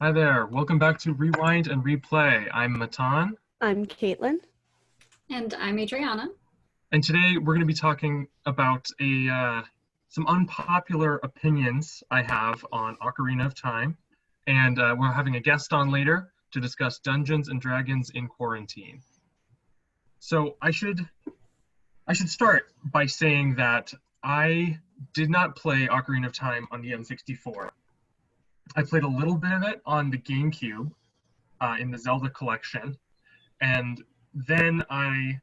Hi there. Welcome back to Rewind and Replay. I'm Matan, I'm Caitlin. And I'm Adrianna. and today we're going to be talking about some unpopular opinions I have on Ocarina of Time, and we're having a guest on later to discuss Dungeons and Dragons in Quarantine. So I should start by saying that I did not play Ocarina of Time on the N64. I played a little bit of it on the GameCube in the Zelda collection, and then I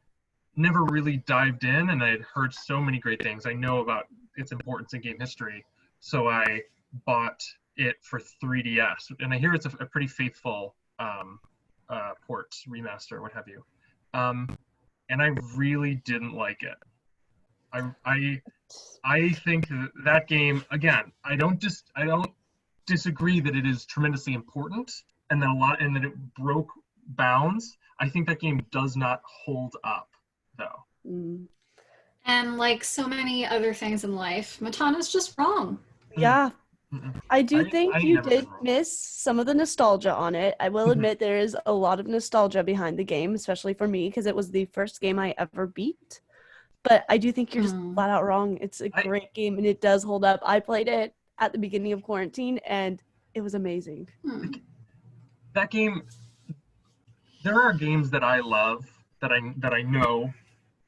never really dived in, and I had heard so many great things. I know about its importance in game history, so I bought it for 3DS, and I hear it's a pretty faithful port, remaster, what have you. And I really didn't like it. I think that game, again, I don't disagree that it is tremendously important and that it broke bounds. I think that game does not hold up though. And like so many other things in life, Matan is just wrong. Yeah. I think you never did been wrong. miss some of the nostalgia on it. I will admit there is a lot of nostalgia behind the game, especially for me, because it was the first game I ever beat. But I do think you're just flat out wrong. It's a great game and it does hold up. I played it at the beginning of quarantine and it was amazing. That game, there are games that I love that I know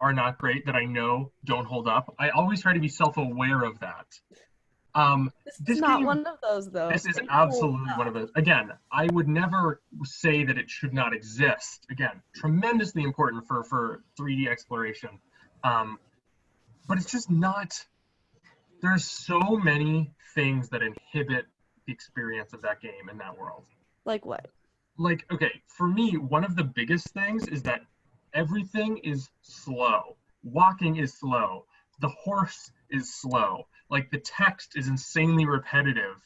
are not great, that I know don't hold up. I always try to be self-aware of that. This is not one of those, though. This is absolutely one of those. Again, I would never say that it should not exist. Again, tremendously important for 3D exploration. But it's just not. There's so many things that inhibit the experience of that game in that world. Like what? Like, okay, for me, one of the biggest things is that everything is slow. Walking is slow. The horse is slow. Like, the text is insanely repetitive.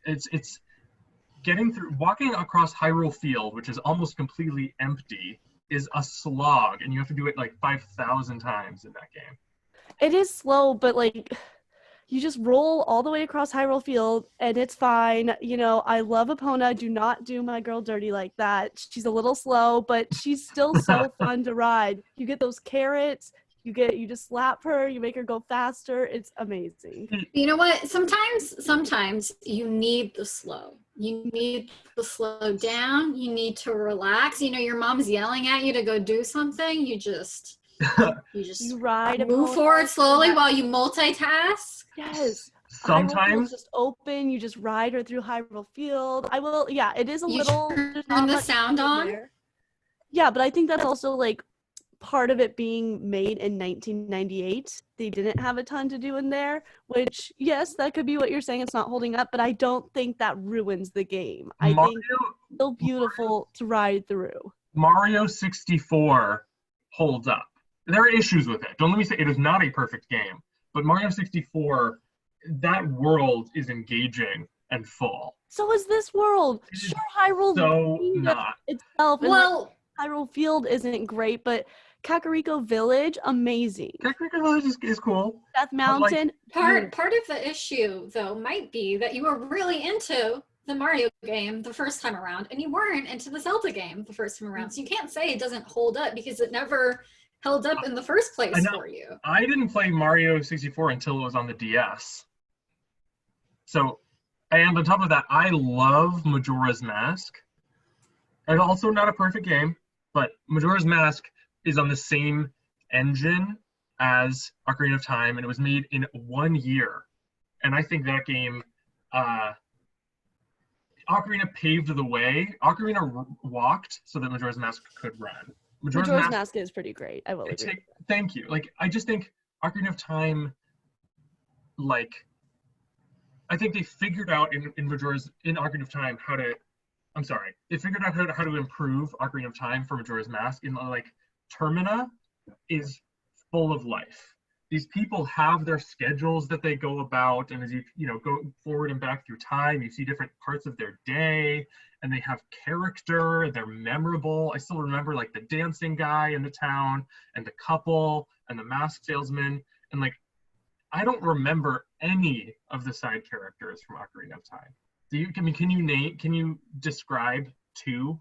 It's getting through, walking across Hyrule Field, which is almost completely empty, is a slog, and you have to do it like 5,000 times in that game. It is slow, but like you just roll all the way across Hyrule Field and it's fine. You know, I love Epona. Do not do my girl dirty like that. She's a little slow, but she's still so fun to ride. You get those carrots, you just slap her, you make her go faster. It's amazing. You know what? Sometimes you need the slow. You need to slow down. You need to relax. You know, your mom's yelling at you to go do something. You just ride move forward slowly while you multitask. Yes. Sometimes just open. You just ride her through Hyrule Field. It is a You little. turn the sound on. There. Yeah, but I think that's also like part of it being made in 1998. They didn't have a ton to do in there, which, yes, that could be what you're saying. It's not holding up, but I don't think that ruins the game. I think it's still beautiful to ride through. Mario 64 holds up. There are issues with it. Don't let me say it is not a perfect game, but Mario 64, that world is engaging and full. So is this world. Sure, Hyrule so not itself. Well, Hyrule Field isn't great, but Kakariko Village, amazing. Kakariko Village is cool. Death Mountain. Part of the issue, though, might be that you were really into the Mario game the first time around, and you weren't into the Zelda game the first time around. So you can't say it doesn't hold up because it never held up in the first place for you. I didn't play Mario 64 until it was on the DS. So, and on top of that, I love Majora's Mask. It's also not a perfect game, but Majora's Mask is on the same engine as Ocarina of Time, and it was made in 1 year. And I think that game, Ocarina paved the way. Ocarina walked so that Majora's Mask could run. Majora's Mask is pretty great. I will agree. Thank you. Like, I just think Ocarina of Time, like, I think they figured out in Ocarina of Time they figured out how to improve Ocarina of Time for Majora's Mask. In like, Termina is full of life. These people have their schedules that they go about, and as you go forward and back through time, you see different parts of their day, and they have character, they're memorable. I still remember like the dancing guy in the town, and the couple, and the mask salesman, and like, I don't remember any of the side characters from Ocarina of Time. Can you describe two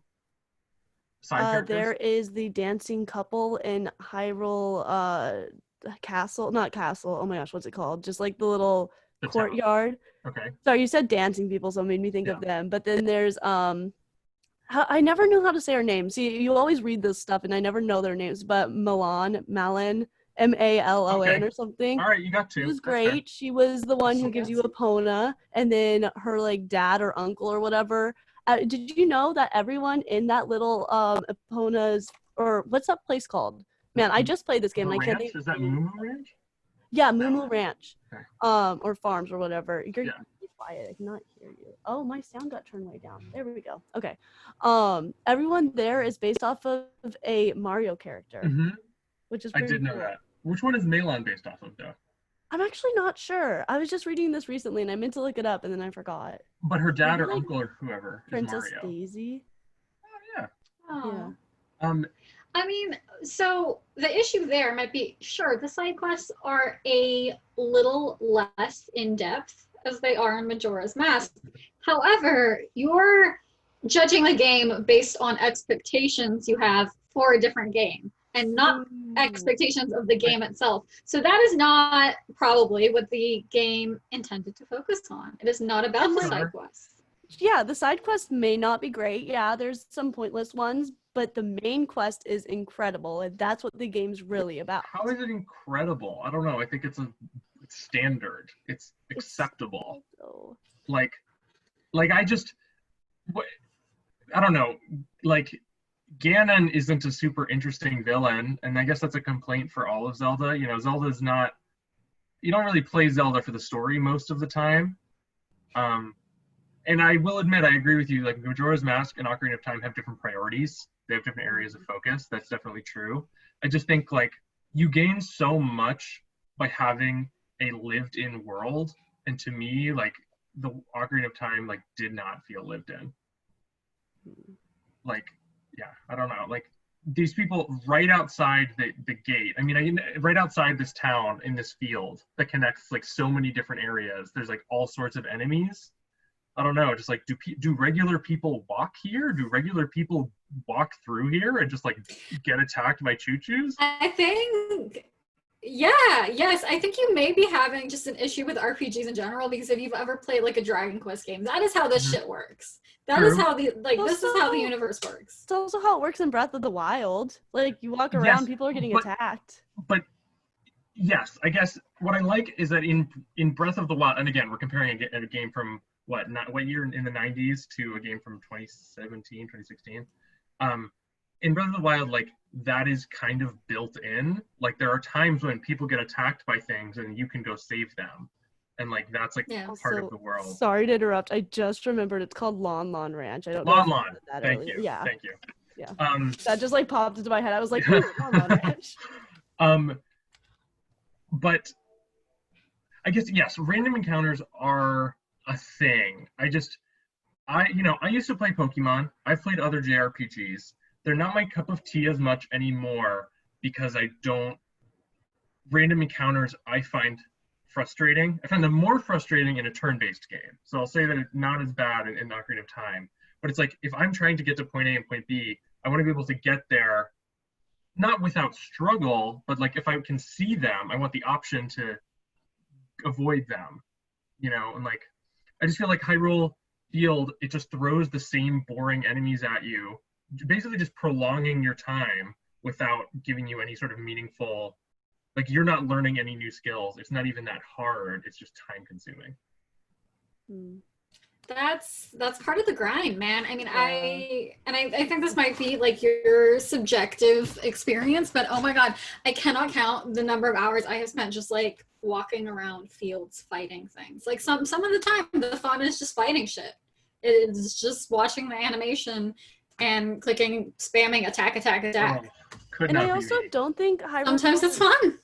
side characters? There is the dancing couple in Hyrule castle, not castle. Oh my gosh, what's it called? Just like the little courtyard. Okay. Sorry, you said dancing people, so it made me think of them. But then there's I never knew how to say her name. See, you always read this stuff, and I never know their names. But Malon, Malon, or something. All right, you got two. She was great. She was the one who gives you Epona, and then her like dad or uncle or whatever. Did you know that everyone in that little Epona's, or what's that place called? Man, I just played this game. And I can't think. Is that Moo Ranch? Yeah, Moo Ranch. Okay. Or farms or whatever. You're quiet. I cannot hear you. Oh, my sound got turned way down. There we go. Okay. Everyone there is based off of a Mario character, which is pretty I did know that. Which one is Malon based off of, though? I'm actually not sure. I was just reading this recently, and I meant to look it up, and then I forgot. But her dad or uncle or whoever Princess is Mario. Daisy. Oh, yeah. Oh. Yeah. I mean, so the issue there might be, sure, the side quests are a little less in depth as they are in Majora's Mask. However, you're judging a game based on expectations you have for a different game and not expectations of the game itself. So that is not probably what the game intended to focus on. It is not about the side quests. Yeah, the side quests may not be great. Yeah, there's some pointless ones, but the main quest is incredible, and that's what the game's really about. How is it incredible? I don't know. I think it's standard. It's acceptable. Like I don't know. Like, Ganon isn't a super interesting villain, and I guess that's a complaint for all of Zelda. You know, Zelda's not. You don't really play Zelda for the story most of the time. And I will admit, I agree with you. Like, Majora's Mask and Ocarina of Time have different priorities. They have different areas of focus. That's definitely true. I just think, like, you gain so much by having a lived-in world. And to me, like, the Ocarina of Time, like, did not feel lived in. Like, yeah, I don't know. Like, these people right outside the gate. I mean, right outside this town in this field that connects, like, so many different areas. There's, like, all sorts of enemies. I don't know, just like, do regular people walk here? Do regular people walk through here and just like get attacked by choo-choos? I think, I think you may be having just an issue with RPGs in general, because if you've ever played like a Dragon Quest game, that is how this shit works. That is how this is how the universe works. It's also how it works in Breath of the Wild. Like, you walk around, people are getting attacked. But yes, I guess what I like is that in Breath of the Wild, and again, we're comparing a game from what year in the 90s to a game from 2017, 2016. In Breath of the Wild, like, that is kind of built in. Like, there are times when people get attacked by things and you can go save them. And like, that's like part of the world. Sorry to interrupt. I just remembered it's called Lon Ranch. I don't know. Lon. Thank you. Yeah. Thank you. Yeah. That just like popped into my head. I was like, ooh, Lon Ranch. But I guess, yes, random encounters are a thing. I used to play Pokemon. I've played other JRPGs. They're not my cup of tea as much anymore because random encounters I find frustrating. I find them more frustrating in a turn-based game. So I'll say that it's not as bad in Ocarina of Time. But it's like, if I'm trying to get to point A and point B, I want to be able to get there, not without struggle, but like, if I can see them, I want the option to avoid them, and like, I just feel like Hyrule Field, it just throws the same boring enemies at you, basically just prolonging your time without giving you any sort of meaningful, like, you're not learning any new skills. It's not even that hard. It's just time consuming. That's part of the grind, man. I mean, I think this might be like your subjective experience, but oh my God, I cannot count the number of hours I have spent just like walking around fields fighting things. Like, some of the time the fun is just fighting shit. It's just watching the animation and clicking, spamming attack. And I also don't think Hyrule sometimes it's fun.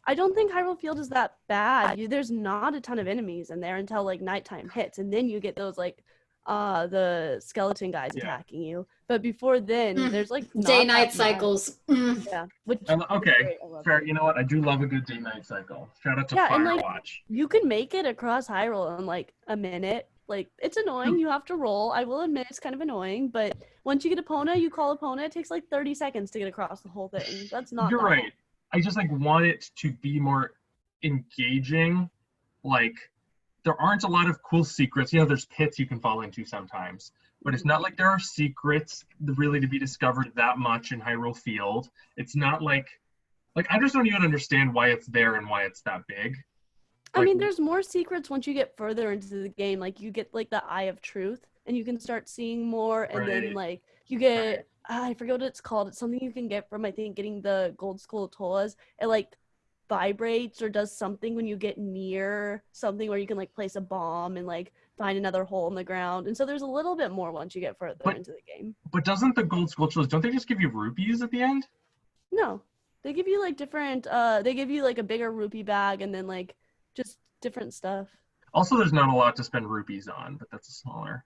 I don't think Hyrule Field is that bad. There's not a ton of enemies in there until like nighttime hits, and then you get those like the skeleton guys attacking you. But before then, there's like day-night cycles. Yeah. Okay, fair. You know what? I do love a good day-night cycle. Shout out to Firewatch. And, like, you can make it across Hyrule in like a minute. Like, it's annoying. You have to roll. I will admit it's kind of annoying, but once you get Epona, you call Epona. It takes like 30 seconds to get across the whole thing. That's not You're that right. long. I just like want it to be more engaging. Like, there aren't a lot of cool secrets. You know, there's pits you can fall into sometimes, but it's not like there are secrets really to be discovered that much in Hyrule Field. It's not like I just don't even understand why it's there and why it's that big. I Like, mean, there's more secrets once you get further into the game. Like, you get like the Eye of Truth, and you can start seeing more. And then Right. like you get I forget what it's called. It's something you can get from, I think, getting the Gold Skull Tolas. It like vibrates or does something when you get near something where you can like place a bomb and like find another hole in the ground. And so there's a little bit more once you get further But- into the game. but doesn't the gold sculptures, don't they just give you rupees at the end? No, they give you like different. They give you like a bigger rupee bag and then like just different stuff. Also, there's not a lot to spend rupees on, but that's a smaller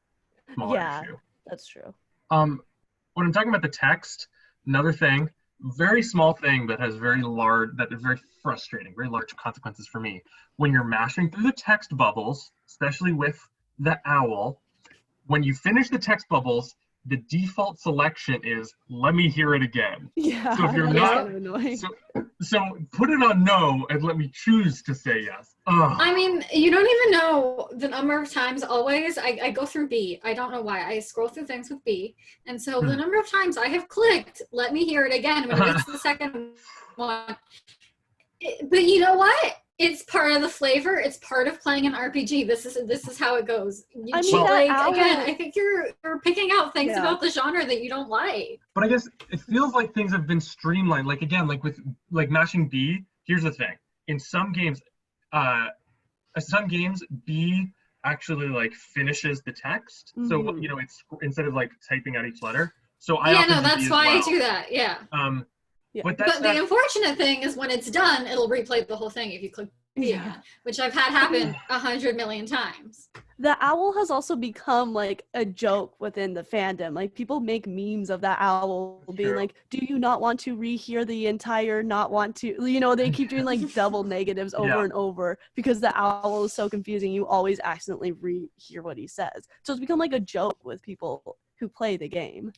Yeah, issue. that's true. When I'm talking about the text, another thing, very small thing that has very frustrating, very large consequences for me. When you're mashing through the text bubbles, especially with the owl, when you finish the text bubbles, the default selection is let me hear it again. Yeah, So if you're that is not- kind of annoying. So put it on no and let me choose to say yes. Ugh. I mean, you don't even know the number of times always. I go through B. I don't know why. I scroll through things with B. And so the number of times I have clicked, let me hear it again when it gets to the second one. But you know what? It's part of the flavor. It's part of playing an RPG. This is how it goes. I mean, that owl- again, I think you're picking out things Yeah. about the genre that you don't like. But I guess it feels like things have been streamlined. Like again, like with like mashing B. Here's the thing: in some games, B actually like finishes the text. So Mhm. you know, it's instead of like typing out each letter. So I Yeah, often no, do B that's as why I well. do that. Yeah. Yeah. But that's But the unfortunate thing is when it's done, it'll replay the whole thing if you click B Yeah. again, which I've had happen 100 million times. The owl has also become like a joke within the fandom. Like, people make memes of that owl being True. like, do you not want to rehear the entire not want to, you know, they keep doing like double negatives over Yeah. and over because the owl is so confusing. You always accidentally rehear what he says. So it's become like a joke with people who play the game.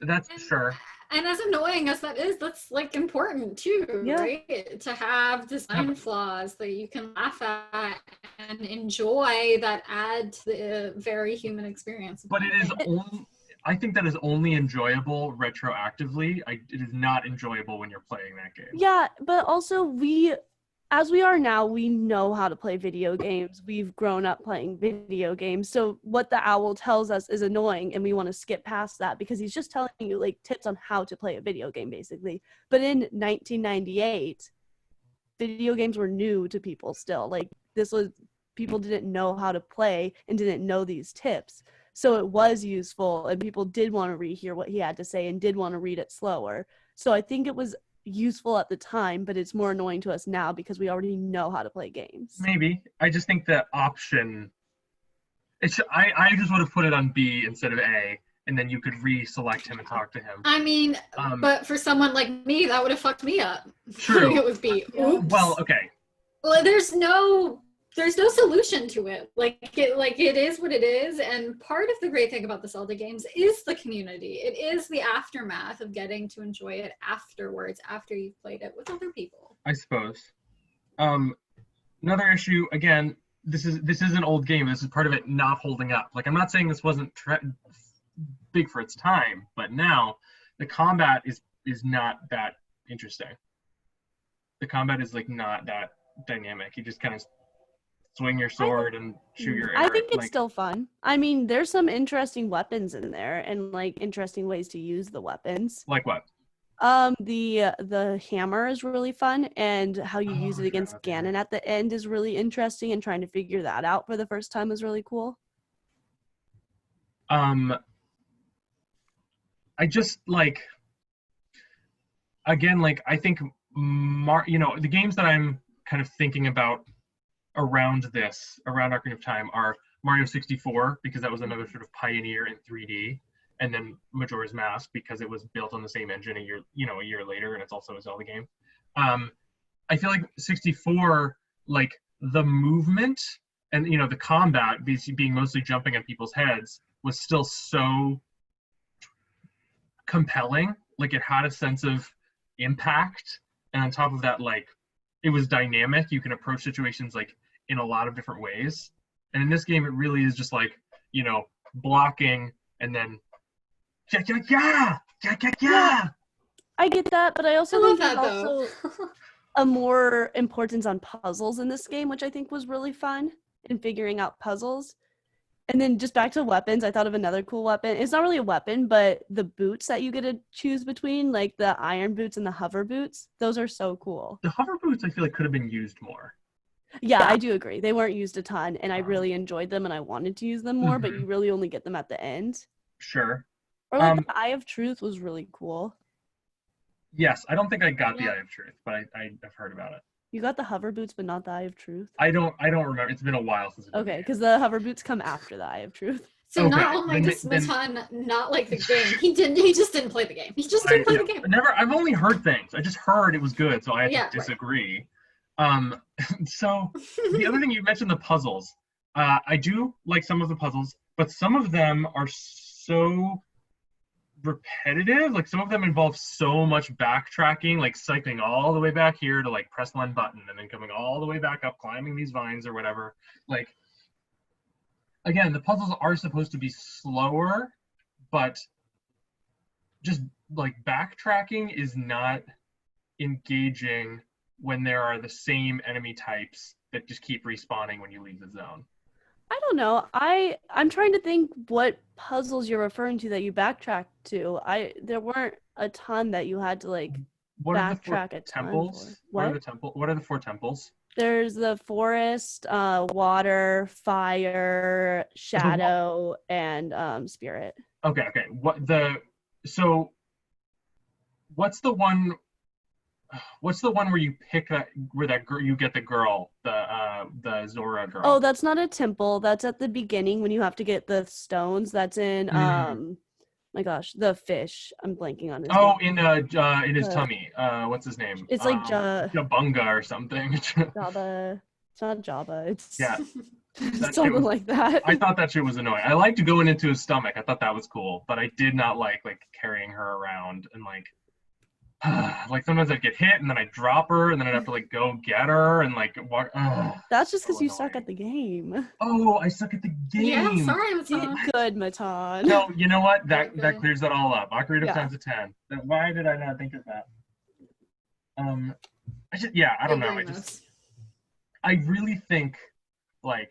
that's sure. And as annoying as that is, that's like important too, Yeah. right? To have design flaws that you can laugh at and enjoy that add to the very human experience. But it is only. I think that is only enjoyable retroactively. It is not enjoyable when you're playing that game. Yeah, but also as we are now, we know how to play video games. We've grown up playing video games. So what the owl tells us is annoying, and we want to skip past that because he's just telling you like tips on how to play a video game, basically. But in 1998, video games were new to people still. Like, people didn't know how to play and didn't know these tips. So it was useful, and people did want to rehear what he had to say and did want to read it slower. So I think it was useful at the time, but it's more annoying to us now because we already know how to play games. Maybe. I just think the option. I just would have put it on B instead of A, and then you could reselect him and talk to him. I mean, but for someone like me, that would have fucked me up. True. It would be, oops. Well, okay. Well, there's no solution to it. Like it is what it is, and part of the great thing about the Zelda games is the community. It is the aftermath of getting to enjoy it afterwards, after you've played it with other people. I suppose. Another issue. Again, this is an old game. This is part of it not holding up. Like, I'm not saying this wasn't big for its time, but now the combat is not that interesting. The combat is like not that dynamic. You just kind of swing your sword and shoot your arrow. I think it's like, still fun. I mean, there's some interesting weapons in there and like interesting ways to use the weapons. like what? The hammer is really fun, and how you use it against Ganon at the end is really interesting, and trying to figure that out for the first time is really cool. I just like, again, like, I think the games that I'm kind of thinking about around Ocarina of Time are Mario 64, because that was another sort of pioneer in 3D, and then Majora's Mask because it was built on the same engine a year later, and it's also a Zelda game. I feel like 64, like, the movement and the combat being mostly jumping at people's heads was still so compelling. Like, it had a sense of impact, and on top of that, like, it was dynamic. You can approach situations like in a lot of different ways, and in this game it really is just like blocking and then yeah. I get that, but I also I love think that there's though. also a more importance on puzzles in this game, which I think was really fun in figuring out puzzles. And then just back to weapons, I thought of another cool weapon. It's not really a weapon, but the boots that you get to choose between, like the iron boots and the hover boots, those are so cool. The hover boots, I feel like, could have been used more. Yeah, I do agree. They weren't used a ton, and I really enjoyed them, and I wanted to use them more, but you really only get them at the end. Sure. Or like the Eye of Truth was really cool. Yes, I don't think I got the Eye of Truth, but I've heard about it. You got the hover boots, but not the Eye of Truth? I don't remember. It's been a while since. Okay, because the hover boots come after the Eye of Truth. So not only does Matan not like the game, he just didn't play the game. He just didn't play the game. I've only heard things. I just heard it was good, so I have to disagree. Right. So the other thing, you mentioned the puzzles. I do like some of the puzzles, but some of them are so repetitive. Like, some of them involve so much backtracking, like cycling all the way back here to like press one button and then coming all the way back up, climbing these vines or whatever. Like, again, the puzzles are supposed to be slower, but just like backtracking is not engaging when there are the same enemy types that just keep respawning when you leave the zone. I don't know. I'm trying to think what puzzles you're referring to that you backtrack to. There weren't a ton that you had to like backtrack a ton for. What are the 4 temples? There's the forest, water, fire, shadow, and spirit. Okay. What's the one where you pick you get the girl, the Zora girl? Oh, that's not a temple. That's at the beginning when you have to get the stones. That's in my gosh, the fish. I'm blanking on his name. In his tummy. What's his name? It's like Jabunga or something. Jabba. It's not Jabba. It's something like that. I thought that shit was annoying. I liked going into his stomach. I thought that was cool, but I did not like carrying her around and like sometimes I'd get hit and then I'd drop her and then I'd have to like go get her and like walk. That's just because you suck at the game. Oh, I suck at the game. Yeah, sorry, Matan. Good, Matan. No, you know what? That clears that all up. Ocarina of Time's a 10. Why did I not think of that? I don't know. I really think like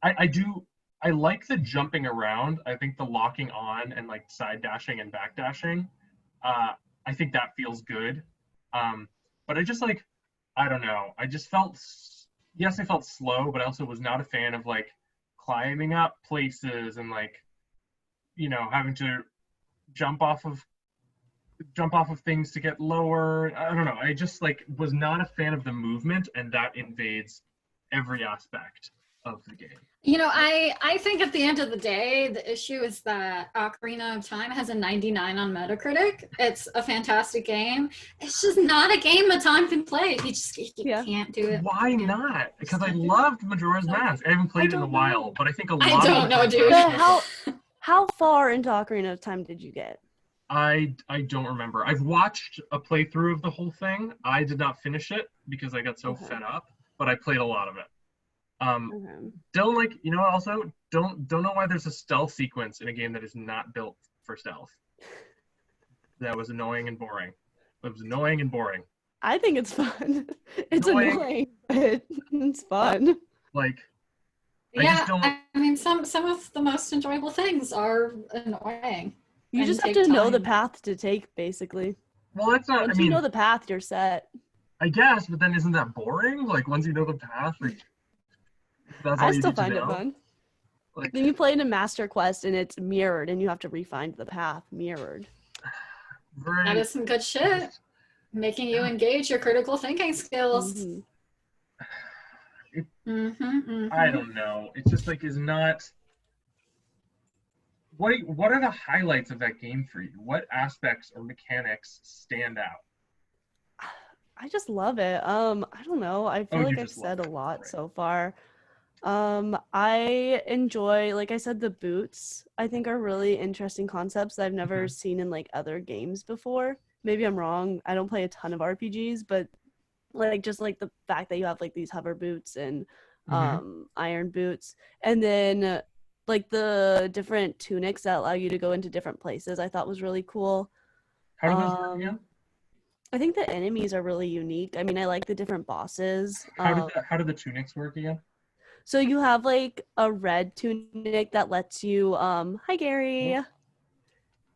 I like the jumping around. I think the locking on and like side dashing and back dashing. I think that feels good. But I just I don't know. I just felt, yes, I felt slow, but I also was not a fan of like climbing up places and like, having to jump off of things to get lower. I don't know. I just was not a fan of the movement, and that invades every aspect of the game. I think at the end of the day, the issue is that Ocarina of Time has a 99 on Metacritic. It's a fantastic game. It's just not a game Matan can play. He just can't do it. Why not? Because I loved Majora's Mask. I haven't played it in a while, but I think a lot I don't know, dude. How far into Ocarina of Time did you get? I don't remember. I've watched a playthrough of the whole thing. I did not finish it because I got so fed up, but I played a lot of it. Don't also don't know why there's a stealth sequence in a game that is not built for stealth. That was annoying and boring. It was annoying and boring. I think it's fun. It's annoying, but it's fun. I mean, some of the most enjoyable things are annoying. You just have to know the path to take, basically. Well, that's not. Once you know the path, you're set. I guess, but then isn't that boring? Like, once you know the path, that's all I you still need to find it know? fun. Then you play in a master quest and it's mirrored, and you have to re-find the path mirrored. That is some good shit. Making you engage your critical thinking skills. I don't know. It's just is not. What are the highlights of that game for you? What aspects or mechanics stand out? I just love it. I don't know. I feel like I've said a lot so far. I enjoy, like I said, the boots. I think are really interesting concepts that I've never seen in like other games before. Maybe I'm wrong. I don't play a ton of RPGs, but like just like the fact that you have like these hover boots and iron boots, and then like the different tunics that allow you to go into different places, I thought was really cool. How do those work again? I think the enemies are really unique. I mean, I like the different bosses. How do the tunics work again? So you have like a red tunic that lets you hi Gary.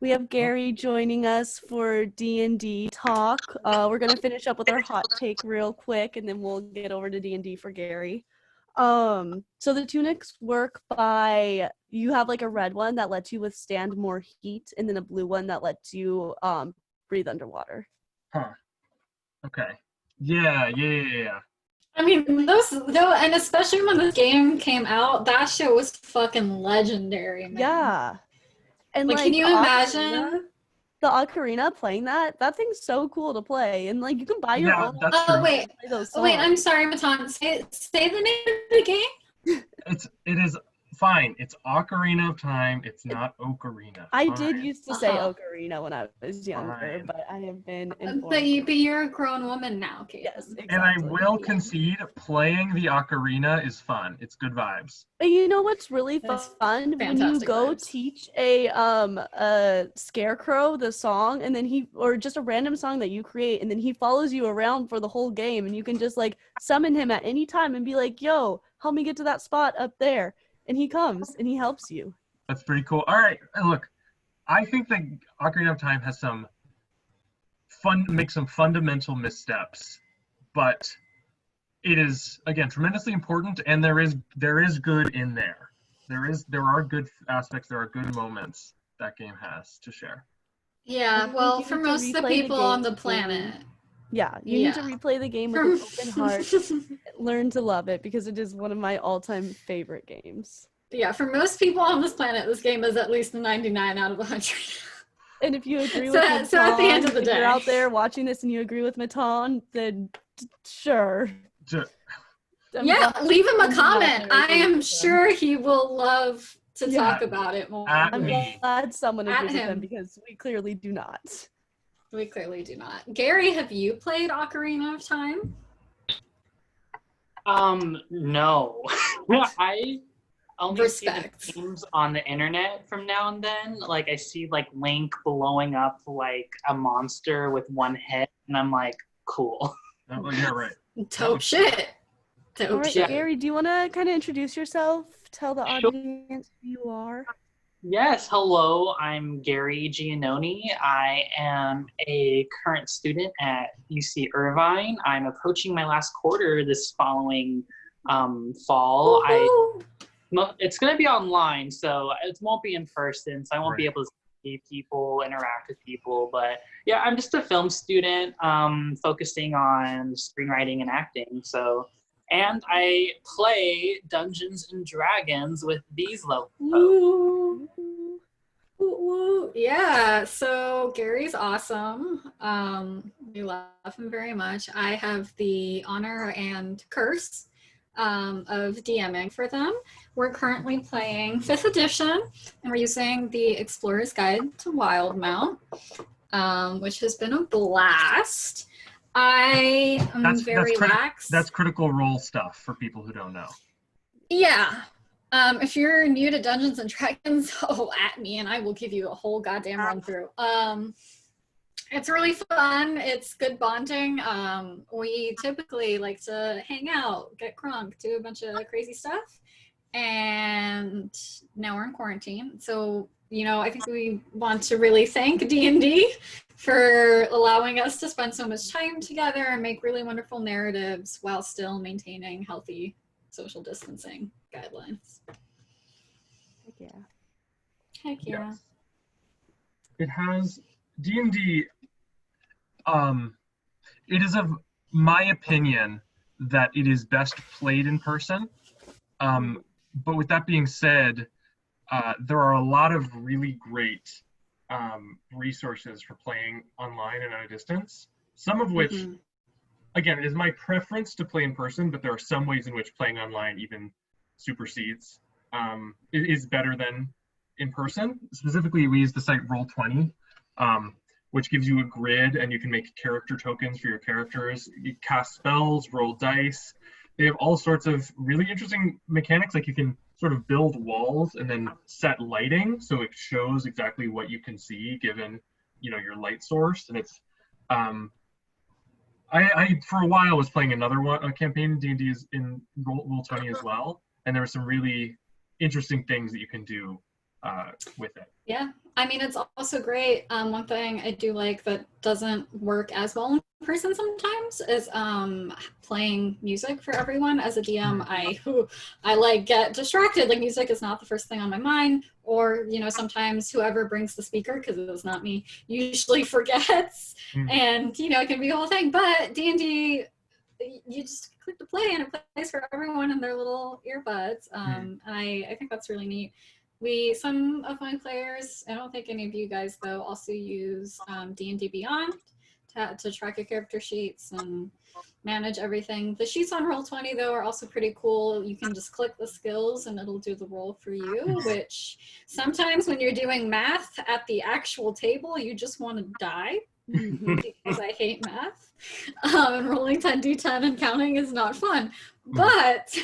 We have Gary joining us for D&D talk. We're going to finish up with our hot take real quick and then we'll get over to D&D for Gary. So the tunics work by, you have like a red one that lets you withstand more heat and then a blue one that lets you breathe underwater. Huh. Okay. Yeah. I mean, those though, and especially when this game came out, that shit was fucking legendary, man. Yeah. And like can you imagine the ocarina playing that? That thing's so cool to play, and like you can buy your own. That's true. Wait, I'm sorry, Matan. Say the name of the game. It is fine. It's Ocarina of Time. It's not Ocarina. I did used to say Ocarina when I was younger, but I have been informed. But you're a grown woman now, Kate. Yes, exactly. And I will concede, playing the ocarina is fun. It's good vibes. And you know what's really fun? When you go teach a scarecrow the song, and then or just a random song that you create, and then he follows you around for the whole game, and you can just like summon him at any time and be like, "Yo, help me get to that spot up there." And he comes and he helps you. That's pretty cool. All right, look, I think that Ocarina of Time has makes some fundamental missteps, but it is again tremendously important, and there is good in there. There are good aspects. There are good moments that game has to share. Yeah, well, for most of the people on the planet. Yeah, you need to replay the game with an open heart. Learn to love it because it is one of my all-time favorite games. Yeah, for most people on this planet, this game is at least a 99 out of 100. And if you agree with Matan, so at the end of the day, if you're out there watching this and you agree with Matan, then sure. Yeah, leave him a comment. I am sure he will love to talk about it more. I'm glad someone agrees with him because we clearly do not. We clearly do not. Gary, have you played Ocarina of Time? No. I only see the games on the internet from now and then. Like I see like Link blowing up like a monster with one head, and I'm like, cool. Oh, yeah, right. Dope shit. All right, Gary, do you want to kind of introduce yourself? Tell the audience who you are. Yes, hello, I'm Gary Giannoni. I am a current student at UC Irvine. I'm approaching my last quarter this following fall. It's going to be online, so it won't be in person, so I won't be able to see people, interact with people. But yeah, I'm just a film student focusing on screenwriting and acting. And I play Dungeons and Dragons with these low folks. Yeah, so Gary's awesome. We love him very much. I have the honor and curse of DMing for them. We're currently playing 5th edition, and we're using the Explorer's Guide to Wildmount, which has been a blast. I am very lax. That's Critical Role stuff for people who don't know. Yeah. If you're new to Dungeons and Dragons, at me and I will give you a whole goddamn run through. It's really fun. It's good bonding. We typically like to hang out, get crunk, do a bunch of crazy stuff. And now we're in quarantine. So, I think we want to really thank D&D for allowing us to spend so much time together and make really wonderful narratives while still maintaining healthy social distancing guidelines. Heck yeah. Heck yeah. Yes. It has D&D. It is of my opinion that it is best played in person. But with that being said, there are a lot of really great resources for playing online and at a distance, some of which, again, it is my preference to play in person, but there are some ways in which playing online even supersedes, is better than in person. Specifically, we use the site Roll20, which gives you a grid, and you can make character tokens for your characters. You cast spells, roll dice. They have all sorts of really interesting mechanics. Like you can sort of build walls and then set lighting so it shows exactly what you can see given, your light source. And it's I for a while was playing another campaign. D&D is in Roll20 as well, and there were some really interesting things that you can do with it. Yeah, I mean, it's also great. One thing I do like that doesn't work as well in person sometimes is playing music for everyone. As a DM, I like get distracted. Like music is not the first thing on my mind, or sometimes whoever brings the speaker, because it was not me, usually forgets, and it can be a whole thing. But D&D, you just click to play and it plays for everyone in their little earbuds. And I think that's really neat. Some of my players, I don't think any of you guys though, also use D&D Beyond to track your character sheets and manage everything. The sheets on Roll20 though are also pretty cool. You can just click the skills and it'll do the roll for you, which sometimes when you're doing math at the actual table, you just want to die because I hate math. And rolling 10d10 and counting is not fun. But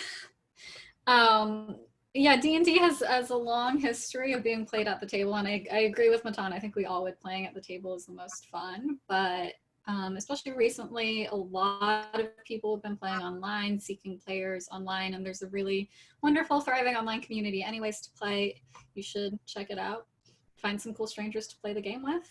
yeah, D&D has a long history of being played at the table, and I agree with Matan. I think we all would playing at the table is the most fun, but especially recently, a lot of people have been playing online, seeking players online, and there's a really wonderful, thriving online community. Any ways to play, you should check it out. Find some cool strangers to play the game with.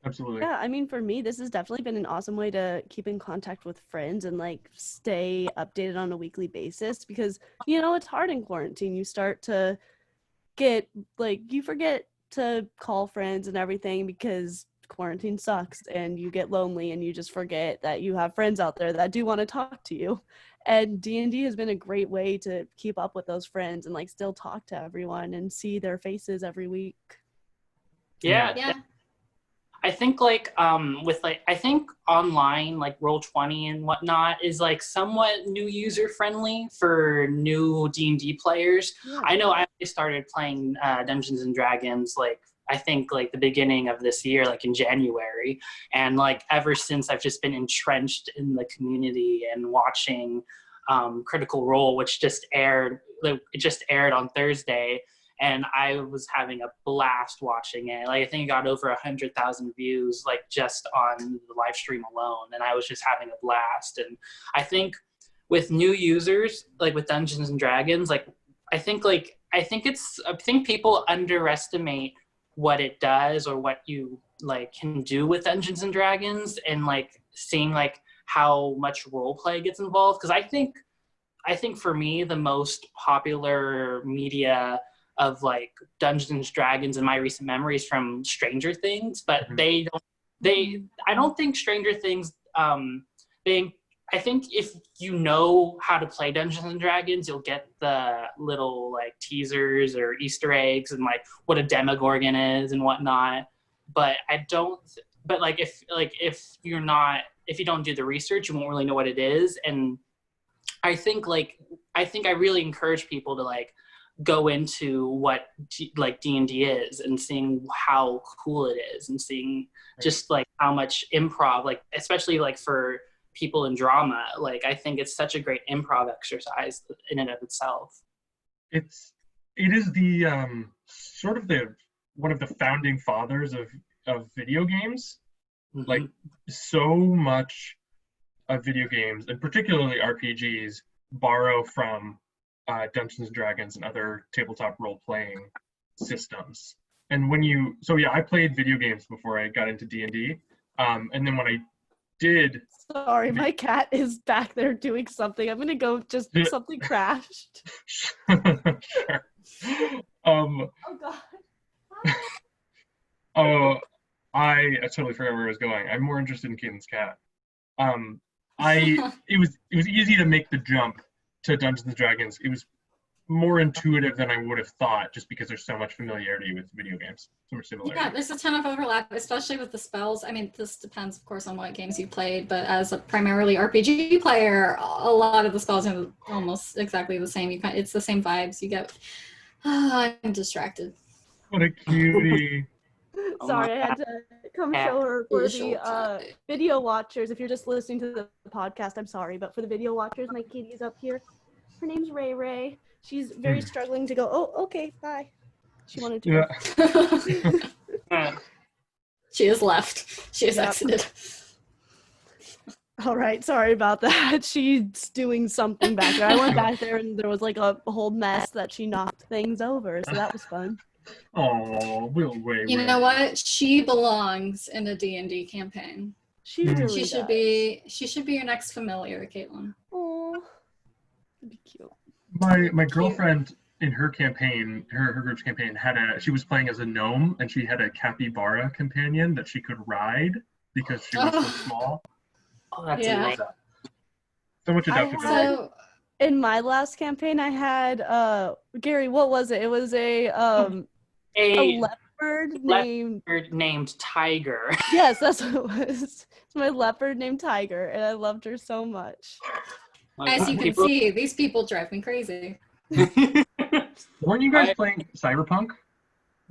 Absolutely. Yeah, I mean, for me, this has definitely been an awesome way to keep in contact with friends and stay updated on a weekly basis, because it's hard in quarantine. You start to get you forget to call friends and everything because quarantine sucks, and you get lonely and you just forget that you have friends out there that do want to talk to you. And D&D has been a great way to keep up with those friends and still talk to everyone and see their faces every week. Yeah. I think I think online Roll20 and whatnot is somewhat new user friendly for new D&D players. Yeah. I know I started playing Dungeons and Dragons I think the beginning of this year, in January, and ever since I've just been entrenched in the community and watching Critical Role, which just aired. It just aired on Thursday. And I was having a blast watching it. I think it got over 100,000 views, just on the live stream alone. And I was just having a blast. And I think with new users, with Dungeons and Dragons, I think people underestimate what it does or what you can do with Dungeons and Dragons, and seeing how much role play gets involved. Because I think for me, the most popular media of Dungeons and Dragons in my recent memories from Stranger Things, but I don't think Stranger Things, I think if you know how to play Dungeons and Dragons, you'll get the little teasers or Easter eggs and what a Demogorgon is and whatnot. But if you don't do the research, you won't really know what it is. And I think I really encourage people to go into what D&D is, and seeing how cool it is, and seeing just how much improv, especially for people in drama, I think it's such a great improv exercise in and of itself. It is the sort of one of the founding fathers of video games. So much of video games, and particularly RPGs, borrow from Dungeons and Dragons and other tabletop role-playing systems. And I played video games before I got into D&D, and then when I did... Sorry, my cat is back there doing something. I'm gonna go, something crashed. Sure. Oh God. Oh, I totally forgot where I was going. I'm more interested in Keaton's cat. It was easy to make the jump to Dungeons and Dragons. It was more intuitive than I would have thought, just because there's so much familiarity with video games, so much similarity. Yeah, there's a ton of overlap, especially with the spells. I mean, this depends, of course, on what games you played, but as a primarily RPG player, a lot of the spells are almost exactly the same. It's the same vibes you get. I'm distracted. What a cutie. Sorry, I had to come show her for the video watchers. If you're just listening to the podcast, I'm sorry, but for the video watchers, my kitty's up here. Her name's Ray Ray. She's very struggling to go, oh, okay, bye. She wanted to go. She has left. She has exited. All right, sorry about that. She's doing something back there. I went back there and there was like a whole mess that she knocked things over, so that was fun. Oh, little Ray. You know what? She belongs in a D&D campaign. She really She should be your next familiar, Caitlin. Oh, that'd be cute. My girlfriend in her campaign, her group's campaign, she was playing as a gnome, and she had a capybara companion that she could ride because she was so small. Oh, that's amazing. So much adaptability. In my last campaign, I had Gary. What was it? It was a leopard named Tiger. Yes, that's what it was. It's my leopard named Tiger, and I loved her so much. As you can see, these people drive me crazy. Weren't you guys playing Cyberpunk?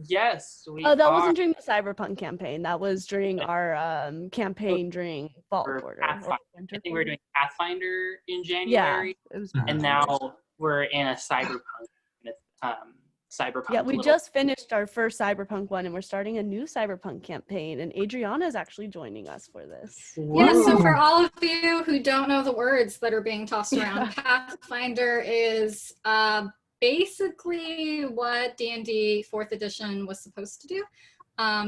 Yes, that wasn't during the Cyberpunk campaign. That was during our campaign during Fall Quarter. I think we were doing Pathfinder in January. Yeah, it was and now we're in a Cyberpunk. Yeah, we just finished our first Cyberpunk one, and we're starting a new Cyberpunk campaign. And Adrianna is actually joining us for this. Yeah, so for all of you who don't know the words that are being tossed around, Pathfinder is basically what D&D 4th edition was supposed to do.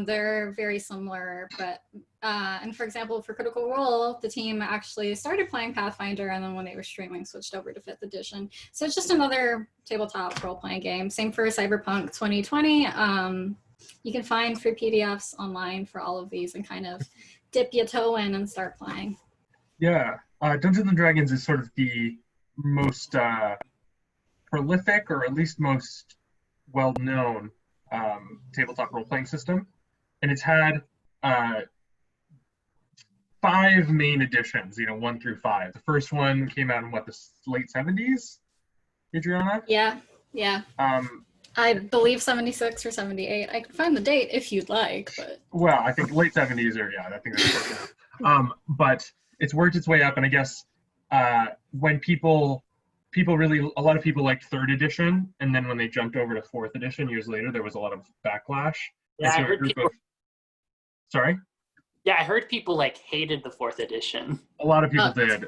They're very similar, but and for example, for Critical Role, the team actually started playing Pathfinder, and then when they were streaming, switched over to 5th edition. So it's just another tabletop role-playing game. Same for Cyberpunk 2020. You can find free PDFs online for all of these and kind of dip your toe in and start playing. Yeah, Dungeons & Dragons is sort of the most prolific, or at least most well-known tabletop role-playing system, and it's had 5 main editions, 1 through 5. The first one came out in the late 70s, Adrianna? Yeah. I believe 76 or 78. I can find the date if you'd like, but well, I think late 70s, or I think that's close enough. But it's worked its way up, and I guess when a lot of people liked 3rd edition, and then when they jumped over to 4th edition years later, there was a lot of backlash. Yeah, I heard people. Sorry? Yeah, I heard people hated the 4th edition. A lot of people did.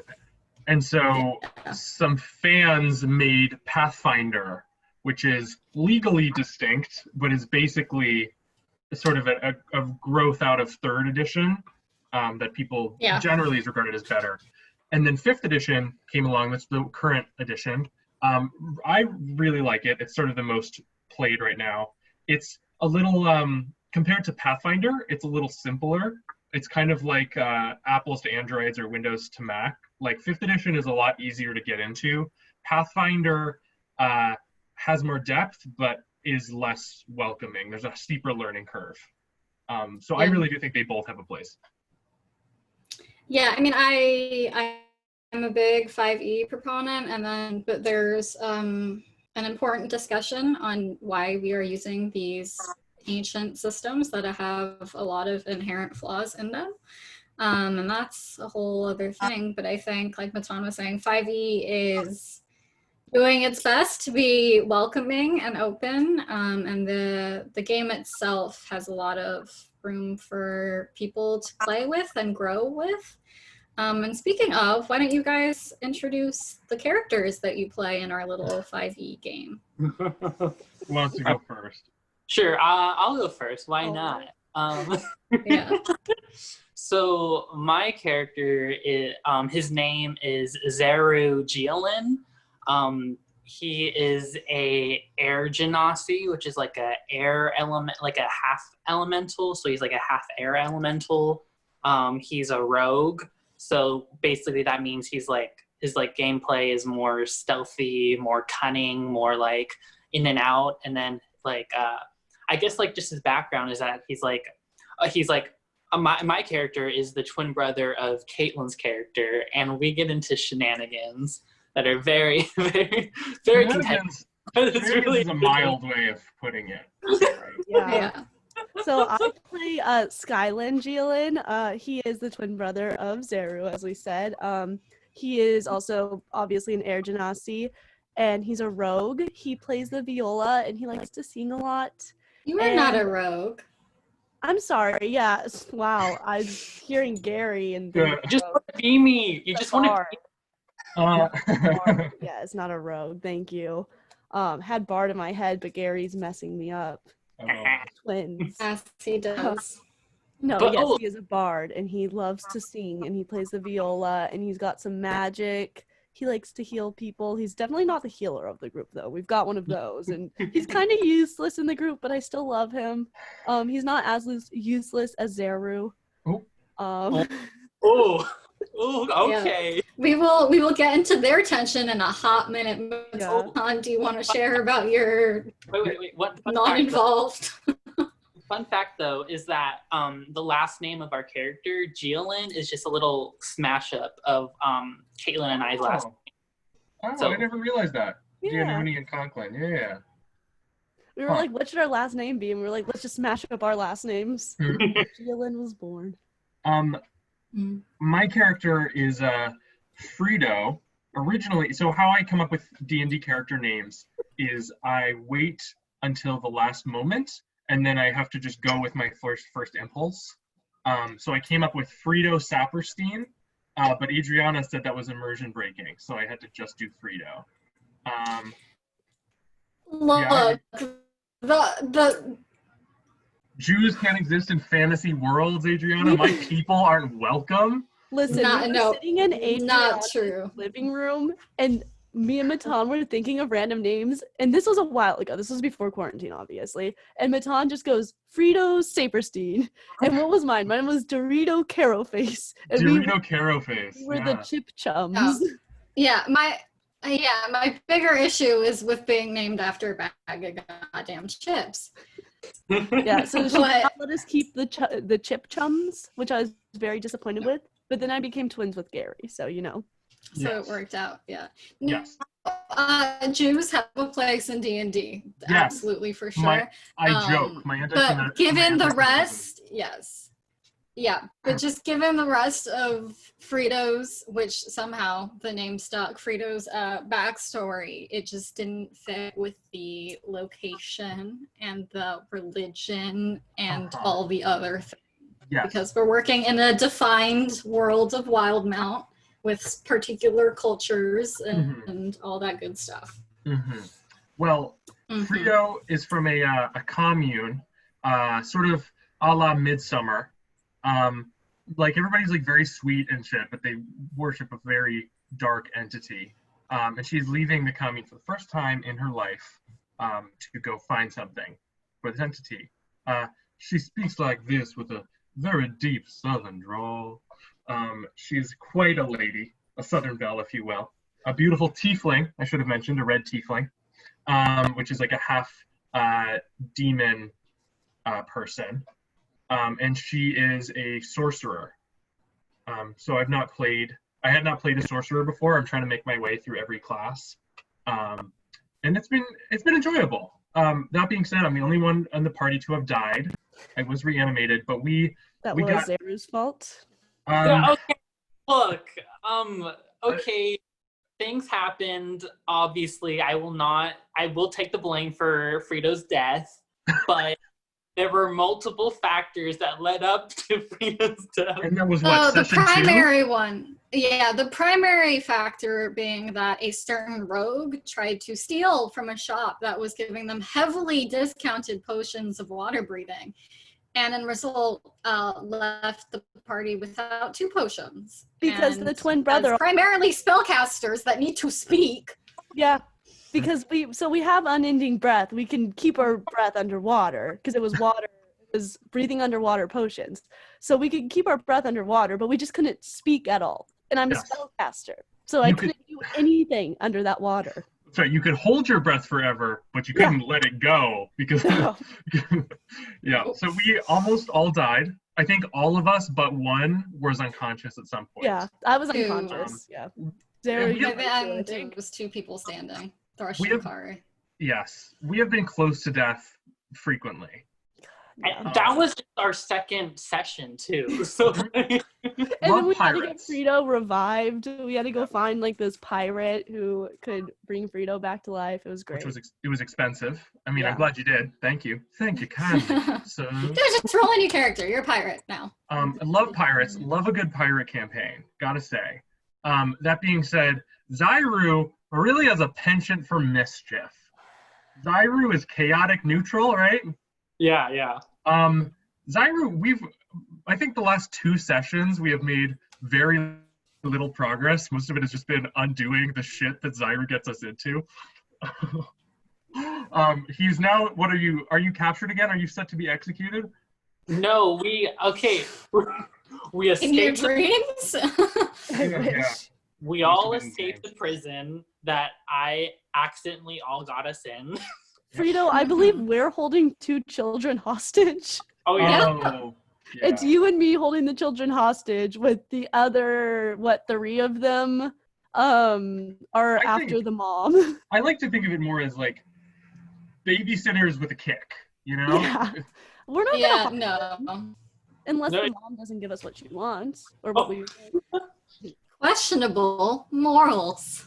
And so some fans made Pathfinder, which is legally distinct, but is basically sort of a growth out of 3rd edition that people generally is regarded as better. And then 5th edition came along. That's the current edition. I really like it. It's sort of the most played right now. It's a little, compared to Pathfinder, it's a little simpler. It's kind of like Apples to Androids or Windows to Mac. 5th edition is a lot easier to get into. Pathfinder has more depth, but is less welcoming. There's a steeper learning curve. So I really do think they both have a place. Yeah, I mean, I'm a big 5e proponent, but there's an important discussion on why we are using these ancient systems that have a lot of inherent flaws in them. And that's a whole other thing. But I think, like Matan was saying, 5e is doing its best to be welcoming and open. And the game itself has a lot of room for people to play with and grow with. And speaking of, why don't you guys introduce the characters that you play in our little 5e game? Who wants to go first? Sure, I'll go first. Why not? Yeah. So my character is his name is Zeru Gialin. He is a air genasi, which is like a air element, like a half elemental. So he's like a half air elemental. He's a rogue. So basically that means he's his like gameplay is more stealthy, more cunning, more like in and out. And then like I guess like just his background is that he's like my character is the twin brother of Caitlin's character, and we get into shenanigans that are very, very, very competitive. It's really a mild way of putting it. Right? Yeah. So I play Skylan Gialin. He is the twin brother of Zeru, as we said. He is also obviously an Air Genasi, and he's a rogue. He plays the viola, and he likes to sing a lot. You are not a rogue. I'm sorry. Yeah. Wow. I'm hearing Gary and you just want to be me. You just want to. Yeah, it's not a rogue. Thank you. Had Bard in my head, but Gary's messing me up. Twins. Yes, he does. No, yes, he is a bard, and he loves to sing, and he plays the viola, and he's got some magic. He likes to heal people. He's definitely not the healer of the group, though. We've got one of those, and he's kind of useless in the group, but I still love him. He's not as useless as Zeru. Okay. Yeah. We will get into their tension in a hot minute. Matan, do you want to share about your wait. What non-involved? Fun fact, though, is that the last name of our character, Gialin, is just a little smash up of Caitlin and I's last name. Oh, So- I never realized that. Yeah. Giannoni and Conklin, yeah. We were like, what should our last name be? And we were like, let's just smash up our last names. Gialin was born. My character is Frito. Originally, so how I come up with D&D character names is I wait until the last moment, and then I have to just go with my first impulse. So I came up with Frito Saperstein, but Adrianna said that was immersion breaking, so I had to just do Frito. Look, the Jews can't exist in fantasy worlds, Adrianna. My people aren't welcome. Listen, we were sitting in Adrianna's living room, and me and Matan were thinking of random names, and this was a while ago. This was before quarantine, obviously. And Matan just goes, Frito Saperstein. And what was mine? Mine was Dorito Caroface. And Dorito Caroface. We were the Chip Chums. Yeah, my bigger issue is with being named after a bag of goddamn chips. Yeah, so she did not let us keep the Chip Chums, which I was very disappointed with. But then I became twins with Gary, so you know. So it worked out, yeah. Yes. Jews have a place in D&D, yes. Absolutely, for sure. I joke. But given the rest, yes. Yeah, but just given the rest of Frito's, which somehow the name stuck, Frito's backstory, it just didn't fit with the location and the religion and all the other things. Yes. Because we're working in a defined world of Wildmount with particular cultures and all that good stuff. Well, Frito is from a commune, sort of a la Midsummer. Like everybody's like very sweet and shit, but they worship a very dark entity. And she's leaving the commune for the first time in her life to go find something for this entity. She speaks like this with a very deep southern drawl. She's quite a lady, a southern belle, if you will. A beautiful tiefling, I should have mentioned, a red tiefling, which is like a half demon person. And she is a sorcerer. So I had not played a sorcerer before. I'm trying to make my way through every class. And it's been enjoyable. That being said, I'm the only one in the party to have died. I was reanimated, but that was Zeru's fault. Okay, look, okay, things happened. Obviously, I will take the blame for Frito's death, but there were multiple factors that led up to Frito's death. And that was what, the session primary 2? one. Yeah, the primary factor being that a certain rogue tried to steal from a shop that was giving them heavily discounted potions of water breathing. And in result, left the party without 2 potions. Because the twin brother... primarily spellcasters that need to speak. Yeah, because we have unending breath. We can keep our breath underwater, because it was water. It was breathing underwater potions. So we could keep our breath underwater, but we just couldn't speak at all. And I'm a spellcaster. So I You couldn't do anything under that water. Sorry, you could hold your breath forever, but you couldn't let it go because No. yeah. So we almost all died. I think all of us but one was unconscious at some point. Yeah, I was Two. unconscious. Yeah. and Zara, we you have- were By too, I then, think. it was 2 people standing. Thrush We and have- Kari. Yes, we have been close to death frequently. Yeah. And that was our second session too. So And then Love we had to get pirates. Frito revived. We had to go find like this pirate who could bring Frito back to life. It was great. It was expensive. I mean, I'm Yeah. glad you did. Thank you kindly. So Just roll a new character. You're a pirate now. I love pirates. Love a good pirate campaign. Gotta say. That being said, Zyru really has a penchant for mischief. Zyru is chaotic neutral, right? yeah. Zyru, I think the last 2 sessions we have made very little progress. Most of it has just been undoing the shit that Zyru gets us into. He's now, are you captured again? Are you set to be executed? No, we In your escaped. dreams? I Yeah, wish. yeah. We all Must have been escaped the games. prison that I accidentally all got us in. Frito, I believe we're holding 2 children hostage. Oh yeah. Oh, yeah. It's you and me holding the children hostage with the other, 3 of them are I after think- the mom. I like to think of it more as like babysitters with a kick, you know? Yeah. We're not Yeah, gonna harm no. them unless No. the mom doesn't give us what she wants or what we Questionable morals.